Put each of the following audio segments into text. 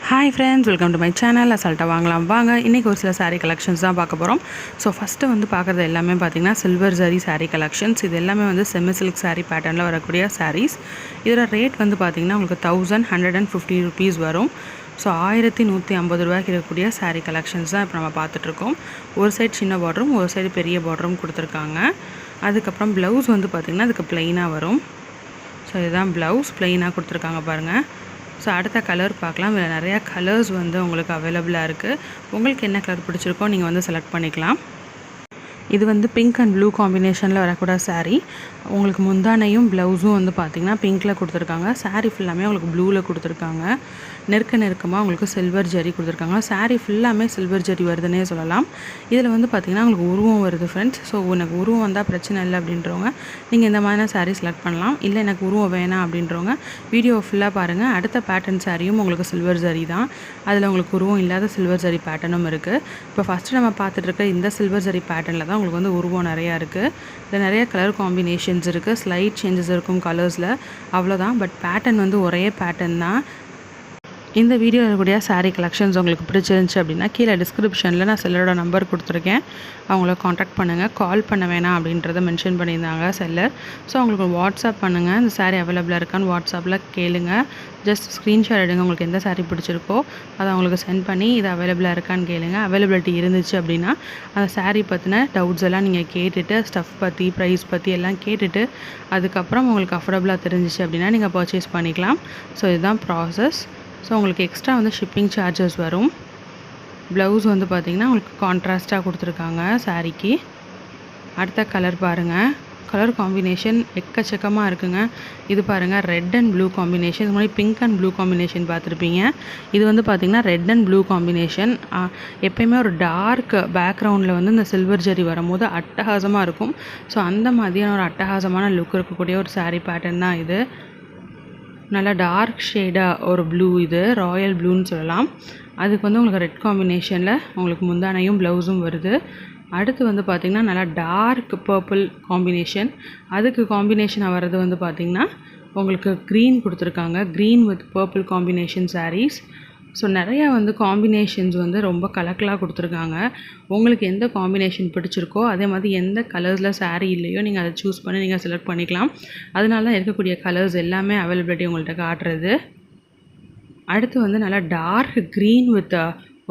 Hi friends, welcome to my channel. அசால்ட்டா வாங்கலாம் வாங்க. இன்னைக்கு ஒரு சில saree collections தான் பார்க்க போறோம். ஸோ ஃபஸ்ட்டு வந்து பார்க்குறது எல்லாமே பார்த்தீங்கன்னா சில்வர் ஜரி saree collections. இது எல்லாமே வந்து செமி சில்க் saree பேட்டர்னில் வரக்கூடிய sarees. இதோட ரேட் வந்து பார்த்தீங்கன்னா உங்களுக்கு 1150 rupees வரும். ஸோ 1150 ரூபாய்க்கு இருக்கக்கூடிய saree collections தான் இப்போ நம்ம பார்த்துட்ருக்கோம். ஒரு சைடு சின்ன பார்டரும் ஒரு சைடு பெரிய பார்டரும் கொடுத்துருக்காங்க. அதுக்கப்புறம் ப்ளவுஸ் வந்து பார்த்திங்கன்னா அதுக்கு ப்ளெயினாக வரும். ஸோ இதுதான் ப்ளவுஸ் ப்ளெயினாக கொடுத்துருக்காங்க பாருங்கள். ஸோ அடுத்த கலர் பார்க்கலாம். இதில் நிறையா கலர்ஸ் வந்து உங்களுக்கு அவைலபிளாக இருக்குது. உங்களுக்கு என்ன கலர் பிடிச்சிருக்கோ நீங்கள் வந்து செலக்ட் பண்ணிக்கலாம். இது வந்து பிங்க் அண்ட் ப்ளூ காம்பினேஷனில் வரக்கூட saree. உங்களுக்கு முந்தானையும் ப்ளவுஸும் வந்து பார்த்திங்கன்னா பிங்க்கில் கொடுத்துருக்காங்க. saree ஃபுல்லாமே உங்களுக்கு ப்ளூவில் கொடுத்துருக்காங்க. நெருக்கமாக உங்களுக்கு சில்வர் ஜரி கொடுத்துருக்காங்க. saree ஃபுல்லாமே சில்வர் ஜரி வருதுன்னே சொல்லலாம். இதில் வந்து பார்த்திங்கன்னா உங்களுக்கு உருவம் வருது ஃப்ரெண்ட்ஸ். ஸோ எனக்கு உருவம் வந்தால் பிரச்சனை இல்லை அப்படின்றவங்க நீங்கள் இந்த மாதிரியான saree செலக்ட் பண்ணலாம். இல்லை எனக்கு உருவம் வேணாம் அப்படின்றவங்க வீடியோ ஃபுல்லாக பாருங்கள். அடுத்த பேட்டர்ன் சாரியும் உங்களுக்கு சில்வர் ஜரி தான். அதில் உங்களுக்கு உருவம் இல்லாத சில்வர் ஜரி பேட்டர்னும் இருக்குது. இப்போ ஃபஸ்ட்டு நம்ம பார்த்துட்டு இருக்க இந்த சில்வர் ஜரி பேட்டர்னில் தான் உங்களுக்கு வந்து உருவம் நிறையா இருக்குது. இதில் நிறைய கலர் காம்பினேஷன்ஸ் இருக்குது. ஸ்லைட் சேஞ்சஸ் இருக்கும் கலர்ஸில், அவ்வளோதான். பட் பேட்டர்ன் வந்து ஒரே பேட்டர்ன் தான். இந்த வீடியோவில் இருக்கக்கூடிய saree கலெக்ஷன்ஸ் உங்களுக்கு பிடிச்சிருந்துச்சி அப்படின்னா கீழே டிஸ்கிரிப்ஷனில் நான் செல்லரோட நம்பர் கொடுத்துருக்கேன். அவங்கள காண்டாக்ட் பண்ணுங்கள். கால் பண்ண வேணாம் அப்படின்றத மென்ஷன் பண்ணியிருந்தாங்க செல்லர். ஸோ அவங்களுக்கு வாட்ஸ்அப் பண்ணுங்கள். இந்த saree அவைலபிளாக இருக்கான்னு வாட்ஸ்அப்பில் கேளுங்க. ஜஸ்ட் ஸ்க்ரீன்ஷாட் எடுங்க. உங்களுக்கு எந்த saree பிடிச்சிருக்கோ அதை அவங்களுக்கு சென்ட் பண்ணி இது அவைலபிளாக இருக்கான்னு கேளுங்க. அவைலபிலிட்டி இருந்துச்சு அப்படின்னா அந்த saree பற்றின டவுட்ஸ் எல்லாம் நீங்கள் கேட்டுட்டு ஸ்டஃப் பற்றி ப்ரைஸ் பற்றி எல்லாம் கேட்டுட்டு அதுக்கப்புறம் உங்களுக்கு அஃபோர்டபுளாக தெரிஞ்சிச்சு அப்படின்னா நீங்கள் பர்ச்சேஸ் பண்ணிக்கலாம். ஸோ இதுதான் ப்ராசஸ். ஸோ உங்களுக்கு எக்ஸ்ட்ரா வந்து ஷிப்பிங் சார்ஜஸ் வரும். ப்ளவுஸ் வந்து பார்த்திங்கன்னா உங்களுக்கு கான்ட்ராஸ்ட்டாக கொடுத்துருக்காங்க சாரீக்கு. அடுத்த கலர் பாருங்கள். கலர் காம்பினேஷன் எக்கச்சக்கமாக இருக்குங்க. இது பாருங்கள், ரெட் அண்ட் ப்ளூ காம்பினேஷன். இது மாதிரி பிங்க் அண்ட் ப்ளூ காம்பினேஷன் பார்த்துருப்பீங்க. இது வந்து பார்த்திங்கன்னா ரெட் அண்ட் ப்ளூ காம்பினேஷன். எப்போயுமே ஒரு டார்க் பேக்ரவுண்டில் வந்து இந்த சில்வர் ஜரி வரும்போது அட்டகாசமாக இருக்கும். ஸோ அந்த மாதிரியான ஒரு அட்டகாசமான லுக் இருக்கக்கூடிய ஒரு saree பேட்டர்ன் தான் இது. நல்லா டார்க் ஷேடாக ஒரு ப்ளூ, இது ராயல் ப்ளூன்னு சொல்லலாம். அதுக்கு வந்து உங்களுக்கு ரெட் காம்பினேஷனில் உங்களுக்கு முந்தானையும் ப்ளவுஸும் வருது. அடுத்து வந்து பார்த்திங்கன்னா நல்லா டார்க் பர்பிள் காம்பினேஷன். அதுக்கு காம்பினேஷனாக வர்றது வந்து பார்த்திங்கன்னா உங்களுக்கு க்ரீன் கொடுத்துருக்காங்க. Green with purple combination sarees. So நிறையா வந்து காம்பினேஷன்ஸ் வந்து ரொம்ப கலக்கலாக கொடுத்துருக்காங்க. உங்களுக்கு எந்த காம்பினேஷன் பிடிச்சிருக்கோ அதே மாதிரி எந்த கலர்ஸில் saree இல்லையோ நீங்கள் அதை சூஸ் பண்ணி நீங்கள் செலக்ட் பண்ணிக்கலாம். அதனால தான் இருக்கக்கூடிய கலர்ஸ் எல்லாமே அவைலபிலிட்டி உங்கள்கிட்ட காட்டுறது. அடுத்து வந்து நல்லா டார்க் க்ரீன் வித்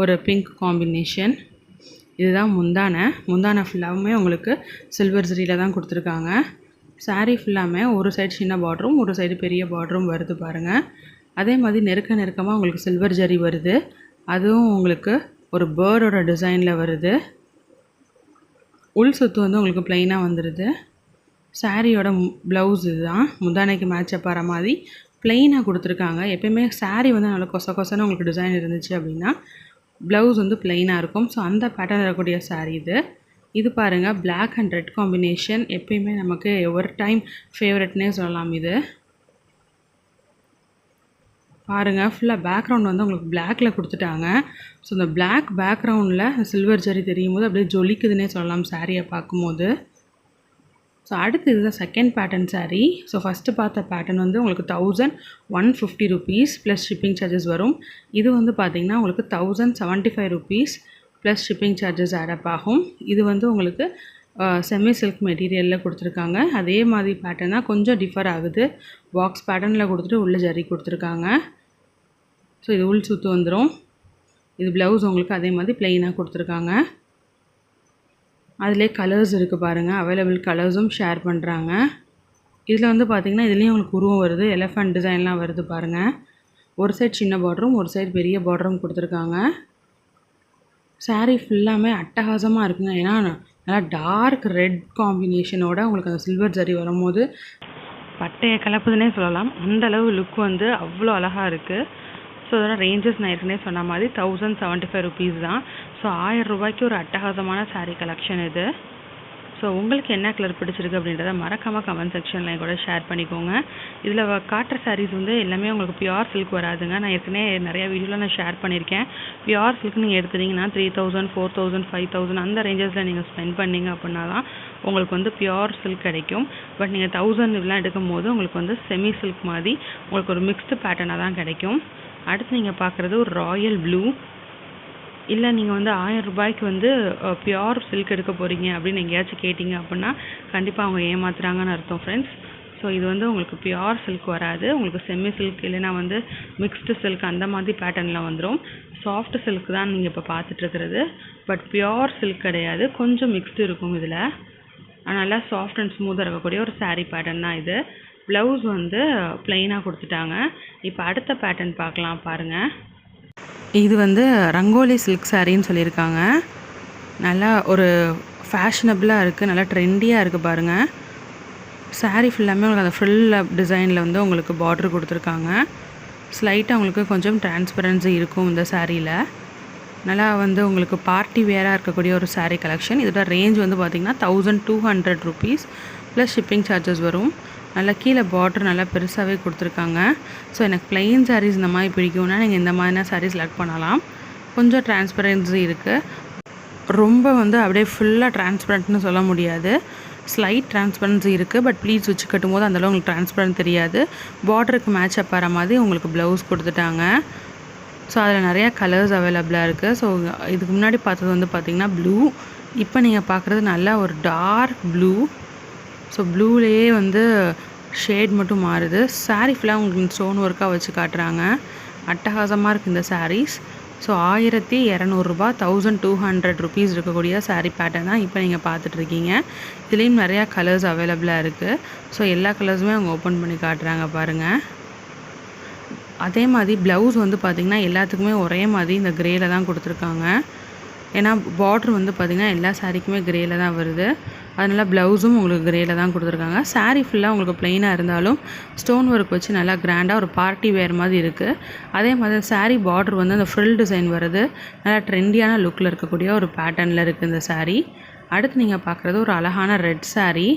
ஒரு பிங்க் காம்பினேஷன். இதுதான் முந்தானை ஃபுல்லாகவுமே உங்களுக்கு சில்வர் ஜரியில் தான் கொடுத்துருக்காங்க. saree ஃபுல்லாமே ஒரு சைடு சின்ன பார்டரும் ஒரு சைடு பெரிய பார்டரும் வருது பாருங்கள். அதே மாதிரி நெருக்கமாக உங்களுக்கு சில்வர் ஜரி வருது. அதுவும் உங்களுக்கு ஒரு பேர்டோட டிசைனில் வருது. உள் சுத்து வந்து உங்களுக்கு ப்ளைனாக வந்துடுது. சாரியோட ப்ளவுஸ் இதுதான். முந்தானைக்கு மேட்சப் ஆகிற மாதிரி ப்ளைனாக கொடுத்துருக்காங்க. எப்பயுமே saree வந்து நல்லா கொசன்னு உங்களுக்கு டிசைன் இருந்துச்சு அப்படின்னா ப்ளவுஸ் வந்து ப்ளைனாக இருக்கும். ஸோ அந்த பேட்டர்ன் இருக்கக்கூடிய saree இது. இது பாருங்கள், பிளாக் அண்ட் ரெட் காம்பினேஷன் எப்பயுமே நமக்கு எவர் டைம் ஃபேவரட்னே சொல்லலாம். இது பாருங்கள், ஃபுல்லாக பேக்ரவுண்ட் வந்து உங்களுக்கு பிளாக்கில் கொடுத்துட்டாங்க. ஸோ இந்த பிளாக் பேக்ரவுண்டில் சில்வர் ஜரி தெரியும் போது அப்படியே ஜொலிக்குதுன்னே சொல்லலாம் சாரியை பார்க்கும்போது. ஸோ அடுத்து இதுதான் second pattern saree. So first பார்த்த பேட்டர்ன் வந்து உங்களுக்கு 1150 rupees ப்ளஸ் ஷிப்பிங் சார்ஜஸ் வரும். இது வந்து பார்த்திங்கன்னா உங்களுக்கு 1075 rupees ப்ளஸ் ஷிப்பிங் சார்ஜஸ் ஆடப் ஆகும். இது வந்து உங்களுக்கு செமி சில்க் மெட்டீரியலில் கொடுத்துருக்காங்க. அதே மாதிரி பேட்டர்ன் தான், கொஞ்சம் டிஃபர் ஆகுது. பாக்ஸ் பேட்டர்னில் கொடுத்துட்டு உள்ள ஜரி கொடுத்துருக்காங்க. ஸோ இது உள் சுற்று வந்துடும். இது ப்ளவுஸ் உங்களுக்கு அதே மாதிரி ப்ளெயினாக கொடுத்துருக்காங்க. அதிலே கலர்ஸ் இருக்குது பாருங்கள். அவைலபிள் கலர்ஸும் ஷேர் பண்ணுறாங்க. இதில் வந்து பார்த்திங்கன்னா இதுலேயும் உங்களுக்கு உருவம் வருது. எலஃபண்ட் டிசைன்லாம் வருது பாருங்கள். ஒரு சைடு சின்ன பார்டரும் ஒரு சைடு பெரிய பார்டரும் கொடுத்துருக்காங்க. saree ஃபுல்லாமே அட்டகாசமாக இருக்குங்க. ஏன்னா நல்லா டார்க் ரெட் காம்பினேஷனோட உங்களுக்கு அந்த சில்வர் ஜரி வரும்போது பட்டையை கலப்புதுன்னே சொல்லலாம். அந்தளவு லுக் வந்து அவ்வளோ அழகாக இருக்குது. ஸோ அதோட ரேஞ்சஸ் நான் ஏற்கனவே சொன்ன மாதிரி 1075 rupees தான். ஸோ 1000 ரூபாய்க்கு ஒரு அட்டகாசமான saree கலெக்ஷன் இது. ஸோ உங்களுக்கு என்ன கலர் பிடிச்சிருக்கு அப்படின்றத மறக்காமல் கமெண்ட் செக்ஷனில் கூட ஷேர் பண்ணிக்கோங்க. இதில் காட்டுற sarees வந்து எல்லாமே உங்களுக்கு பியூர் சில்க் வராதுங்க. நான் ஏற்கனவே நிறையா வீடியோவில் நான் ஷேர் பண்ணியிருக்கேன். பியூர் சில்க் நீங்கள் எடுத்துட்டிங்கன்னா 3000, 4000, 5000 அந்த ரேஞ்சஸில் நீங்கள் ஸ்பெண்ட் பண்ணிங்க அப்படின்னா தான் உங்களுக்கு வந்து பியூர் சில்க் கிடைக்கும். பட் நீங்கள் 1000 இதெல்லாம் எடுக்கும் போது உங்களுக்கு வந்து செமி சில்க் மாதிரி உங்களுக்கு ஒரு மிக்ஸ்டு பேட்டர்னாக தான் கிடைக்கும். அடுத்து நீங்கள் பார்க்குறது ஒரு ராயல் ப்ளூ. இல்லை நீங்கள் வந்து 1000 ரூபாய்க்கு வந்து பியோர் சில்க் எடுக்க போகிறீங்க அப்படின்னு எங்கேயாச்சும் கேட்டிங்க அப்படின்னா கண்டிப்பாக அவங்க ஏமாத்துறாங்கன்னு அர்த்தம் ஃப்ரெண்ட்ஸ். ஸோ இது வந்து உங்களுக்கு பியோர் சில்க் வராது, உங்களுக்கு செமி சில்க் இல்லைன்னா வந்து மிக்ஸ்டு சில்க் அந்த மாதிரி பேட்டர்னில் வந்துடும். சாஃப்ட் சில்க் தான் நீங்கள் இப்போ பார்த்துட்ருக்கிறது, பட் பியோர் சில்க் கிடையாது, கொஞ்சம் மிக்ஸ்டு இருக்கும் இதில். அதனால் சாஃப்ட் அண்ட் ஸ்மூத்தாக இருக்கக்கூடிய ஒரு saree பேட்டர்ன் தான் இது. ப்ளவுஸ் வந்து ப்ளெயினாக கொடுத்துட்டாங்க. இப்போ அடுத்த பேட்டர்ன் பார்க்கலாம் பாருங்கள். இது வந்து ரங்கோலி சில்க் சாரின்னு சொல்லியிருக்காங்க. நல்லா ஒரு ஃபேஷனபிளாக இருக்குது, நல்லா ட்ரெண்டியாக இருக்குது பாருங்கள். சாரீ ஃபுல்லாமே உங்களுக்கு அந்த ஃப்ரில் டிசைனில் வந்து உங்களுக்கு பார்டர் கொடுத்துருக்காங்க. ஸ்லைட்டாக உங்களுக்கு கொஞ்சம் டிரான்ஸ்பரன்சி இருக்கும் இந்த சாரியில். நல்லா வந்து உங்களுக்கு பார்ட்டி வேராக இருக்கக்கூடிய ஒரு saree கலெக்ஷன். இதோட ரேஞ்ச் வந்து பார்த்திங்கன்னா 1200 rupees ப்ளஸ் ஷிப்பிங் சார்ஜஸ் வரும். நல்லா கீழே பார்டர் நல்லா பெருசாகவே கொடுத்துருக்காங்க. ஸோ எனக்கு plain sarees இந்த மாதிரி பிடிக்கும்னா நீங்கள் இந்த மாதிரினா saree செலக்ட் பண்ணலாம். கொஞ்சம் டிரான்ஸ்பரன்சி இருக்குது, ரொம்ப வந்து அப்படியே ஃபுல்லாக டிரான்ஸ்பரண்ட்னு சொல்ல முடியாது. ஸ்லைட் டிரான்ஸ்பரன்சி இருக்குது, பட் ப்ளீட்ஸ் வச்சு கட்டும்போது அந்தளவு உங்களுக்கு டிரான்ஸ்பரண்ட் தெரியாது. பார்டருக்கு மேட்ச் அப் ஆகிற மாதிரி உங்களுக்கு ப்ளவுஸ் கொடுத்துட்டாங்க. ஸோ அதில் நிறையா கலர்ஸ் அவைலபிளாக இருக்குது. ஸோ இதுக்கு முன்னாடி பார்த்தது வந்து பார்த்திங்கன்னா ப்ளூ, இப்போ நீங்கள் பார்க்குறது நல்லா ஒரு டார்க் ப்ளூ. ஸோ ப்ளூலேயே வந்து ஷேட் மட்டும் மாறுது. saree ஃபுல்லாக உங்களுக்கு ஸ்டோன் ஒர்க்காக வச்சு காட்டுறாங்க. அட்டகாசமாக இருக்குது இந்த sarees. ஸோ 1200 ரூபா 1200 rupees இருக்கக்கூடிய saree பேட்டர்ன் தான் இப்போ நீங்கள் பார்த்துட்ருக்கீங்க. இதுலேயும் நிறையா கலர்ஸ் அவைலபிளாக இருக்குது. ஸோ எல்லா கலர்ஸுமே அவங்க ஓப்பன் பண்ணி காட்டுறாங்க பாருங்கள். அதே மாதிரி ப்ளவுஸ் வந்து பார்த்திங்கன்னா எல்லாத்துக்குமே ஒரே மாதிரி இந்த கிரேயில் தான் கொடுத்துருக்காங்க. ஏன்னா பார்ட்ரு வந்து பார்த்திங்கன்னா எல்லா சாரீக்குமே கிரேயில் தான் வருது. அதனால் ப்ளவுஸும் உங்களுக்கு கிரேயில் தான் கொடுத்துருக்காங்க. saree ஃபுல்லாக உங்களுக்கு ப்ளெயினாக இருந்தாலும் ஸ்டோன் ஒர்க் வச்சு நல்லா கிராண்டாக ஒரு பார்ட்டி வேர் மாதிரி இருக்குது. அதே மாதிரி saree பார்டர் வந்து அந்த ஃப்ரில் டிசைன் வருது. நல்லா ட்ரெண்டியான லுக்கில் இருக்கக்கூடிய ஒரு பேட்டர்னில் இருக்குது இந்த saree. அடுத்து நீங்கள் பார்க்குறது ஒரு அழகான ரெட் saree.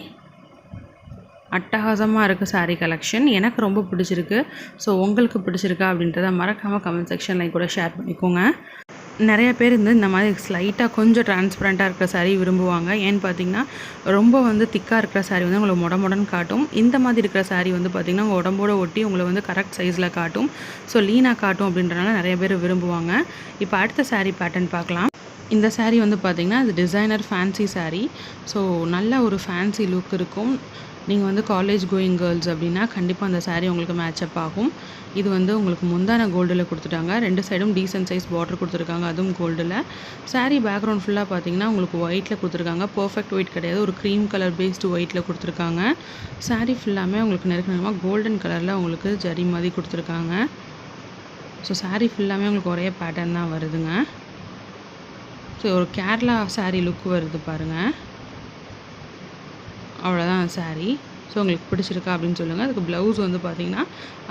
அட்டகாசமாக இருக்குது saree கலெக்ஷன், எனக்கு ரொம்ப பிடிச்சிருக்கு. ஸோ உங்களுக்கு பிடிச்சிருக்கா அப்படின்றத மறக்காமல் கமெண்ட் செக்ஷனில் கூட ஷேர் பண்ணிக்கோங்க. நிறைய பேர் இந்த மாதிரி ஸ்லைட்டாக கொஞ்சம் டிரான்ஸ்பரண்ட்டாக இருக்கிற saree விரும்புவாங்க. ஏன்னு பார்த்தீங்கன்னா ரொம்ப வந்து திக்காக இருக்கிற saree வந்து உங்களுக்கு மொடன்னு காட்டும். இந்த மாதிரி இருக்கிற saree வந்து பார்த்திங்கன்னா உங்கள் உடம்போட ஒட்டி உங்களை வந்து கரெக்ட் சைஸில் காட்டும். ஸோ லீனாக காட்டும் அப்படின்றனால நிறைய பேர் விரும்புவாங்க. இப்போ அடுத்த saree பேட்டர்ன் பார்க்கலாம். இந்த saree வந்து பார்த்திங்கன்னா இது டிசைனர் ஃபேன்சி saree. ஸோ நல்ல ஒரு ஃபேன்சி லுக் இருக்கும். நீங்கள் வந்து காலேஜ் கோயிங் கேர்ள்ஸ் அப்படின்னா கண்டிப்பாக அந்த saree உங்களுக்கு மேட்சப் ஆகும். இது வந்து உங்களுக்கு முந்தான கோல்டில் கொடுத்துட்டாங்க. 2 சைடும் டீசன்ட் சைஸ் பார்டர் கொடுத்துருக்காங்க, அதுவும் கோல்டில். saree பேக்ரவுண்ட் ஃபுல்லாக பார்த்தீங்கன்னா உங்களுக்கு ஒயிட்டில் கொடுத்துருக்காங்க. பர்ஃபெக்ட் ஒயிட் கிடையாது, ஒரு க்ரீம் கலர் பேஸ்டு ஒயிட்டில் கொடுத்துருக்காங்க. saree ஃபுல்லாமே உங்களுக்கு நெருக்கமாக கோல்டன் கலரில் உங்களுக்கு ஜரி மாதிரி கொடுத்துருக்காங்க. ஸோ saree ஃபுல்லாமே உங்களுக்கு ஒரே பேட்டர்ன் தான் வருதுங்க. ஸோ ஒரு கேரளா saree லுக் வருது பாருங்கள். அவ்வளோதான் saree. ஸோ உங்களுக்கு பிடிச்சிருக்கா அப்படின்னு சொல்லுங்கள். அதுக்கு ப்ளவுஸ் வந்து பார்த்திங்கன்னா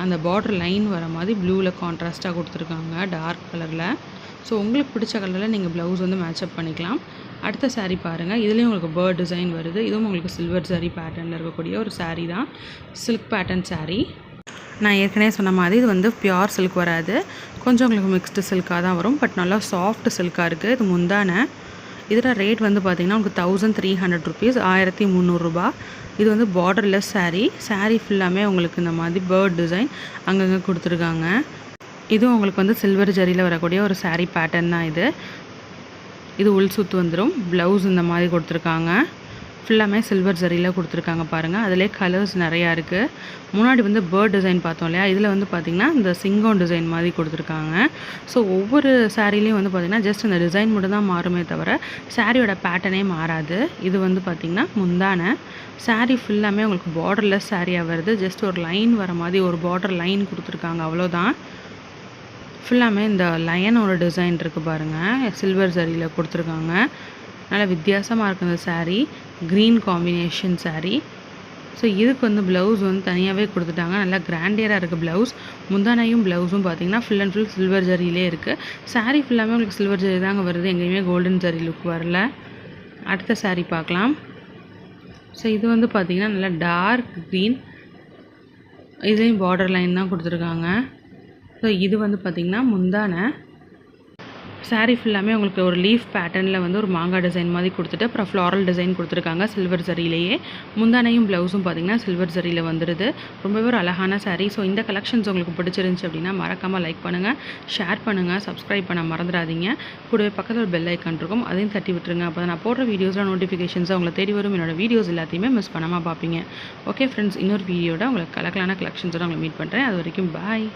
அந்த பார்டர் லைன் வர மாதிரி ப்ளூவில் கான்ட்ராஸ்ட்டாக கொடுத்துருக்காங்க டார்க் கலரில். ஸோ உங்களுக்கு பிடிச்ச கலரில் நீங்கள் ப்ளவுஸ் வந்து மேட்சப் பண்ணிக்கலாம். அடுத்த saree பாருங்கள். இதுலேயும் உங்களுக்கு பேர்ட் டிசைன் வருது. இதுவும் உங்களுக்கு சில்வர் saree பேட்டர்னில் இருக்கக்கூடிய ஒரு saree தான், சில்க் பேட்டர்ன் saree. நான் ஏற்கனவே சொன்ன மாதிரி இது வந்து பியோர் சில்க் வராது, கொஞ்சம் உங்களுக்கு மிக்ஸ்டு சில்காக தான் வரும். பட் நல்லா சாஃப்ட் சில்காக இருக்குது. இது முந்தான. இதோட ரேட் வந்து பார்த்திங்கன்னா உங்களுக்கு 1300 rupees 1300 ரூபா. இது வந்து பார்டர்லெஸ் saree ஃபுல்லாமே உங்களுக்கு இந்த மாதிரி பேர்ட் டிசைன் அங்கங்கே கொடுத்துருக்காங்க. இதுவும் உங்களுக்கு வந்து சில்வர் ஜரியில் வரக்கூடிய ஒரு saree பேட்டர்ன் தான் இது. இது உள் சுத்து வந்துடும். ப்ளவுஸ் இந்த மாதிரி கொடுத்துருக்காங்க. ஃபுல்லாமே சில்வர் ஜரியில் கொடுத்துருக்காங்க பாருங்கள். அதிலே கலர்ஸ் நிறையா இருக்குது. முன்னாடி வந்து பேர்ட் டிசைன் பார்த்தோம் இல்லையா, இதில் வந்து பார்த்திங்கன்னா இந்த சிங்கம் டிசைன் மாதிரி கொடுத்துருக்காங்க. ஸோ ஒவ்வொரு சாரீலையும் வந்து பார்த்திங்கன்னா ஜஸ்ட் அந்த டிசைன் மட்டும் தான் மாறுமே தவிர சாரியோட பேட்டர்னே மாறாது. இது வந்து பார்த்திங்கன்னா முந்தான. saree ஃபுல்லாமே உங்களுக்கு பார்டர்லெஸ் சாரியாக வருது. ஜஸ்ட் ஒரு லைன் வர மாதிரி ஒரு பார்டர் லைன் கொடுத்துருக்காங்க, அவ்வளோதான். ஃபுல்லாமே இந்த லயனோட டிசைன் இருக்குது பாருங்கள், சில்வர் ஜரியில் கொடுத்துருக்காங்க. நல்லா வித்தியாசமாக இருக்குது இந்த saree. Green combination saree. So இதுக்கு வந்து ப்ளவுஸ் வந்து தனியாகவே கொடுத்துட்டாங்க. நல்லா கிராண்டியராக இருக்குது ப்ளவுஸ். முந்தானையும் ப்ளவுஸும் பார்த்திங்கன்னா ஃபுல் அண்ட் ஃபுல் சில்வர் ஜரியிலே இருக்குது. saree ஃபுல்லாமே உங்களுக்கு சில்வர் ஜரி தாங்க வருது, எங்கேயுமே கோல்டன் ஜரி லுக் வரல. அடுத்த saree பார்க்கலாம். ஸோ இது வந்து பார்த்திங்கன்னா நல்லா டார்க் க்ரீன், இதுலேயும் பார்டர் லைன் தான் கொடுத்துருக்காங்க. ஸோ இது வந்து பார்த்திங்கன்னா முந்தான. சாரீ ஃபுல்லாமே உங்களுக்கு ஒரு லீஃப் பேட்டர்னில் வந்து ஒரு மாங்காய் டிசைன் மாதிரி கொடுத்துட்டு அப்புறம் ஃப்ளாரல் டிசைன் கொடுத்துருக்காங்க சில்வர் ஜரியிலேயே. முந்தானையும் ப்ளவுஸும் பார்த்திங்கன்னா சில்வர் ஜரியில் வந்துடுது. ரொம்பவே ஒரு அழகான சாரீ. ஸோ இந்த கலெக்ஷன்ஸ் உங்களுக்கு பிடிச்சிருந்துச்சி அப்படின்னா மறக்காமல் லைக் பண்ணுங்கள், ஷேர் பண்ணுங்கள், சப்ஸ்கிரைப் பண்ண மறந்துடாதீங்க. கூடவே பக்கத்தில் ஒரு பெல் ஐக்கான் இருக்கும், அதையும் தட்டி விட்டுருங்க. அப்போ நான் போடுற வீடியோஸில் நோட்டிஃபிகேஷன்ஸ் உங்களை தேடி வரும். என்னோட வீடியோஸ் எல்லாத்தையுமே மிஸ் பண்ணாமல் பார்ப்பீங்க. ஓகே ஃப்ரெண்ட்ஸ், இன்னொரு வீடியோட உங்களுக்கு கலக்கலான கலெக்ஷன்ஸோட உங்களை மீட் பண்ணுறேன். அது வரைக்கும் பாய்.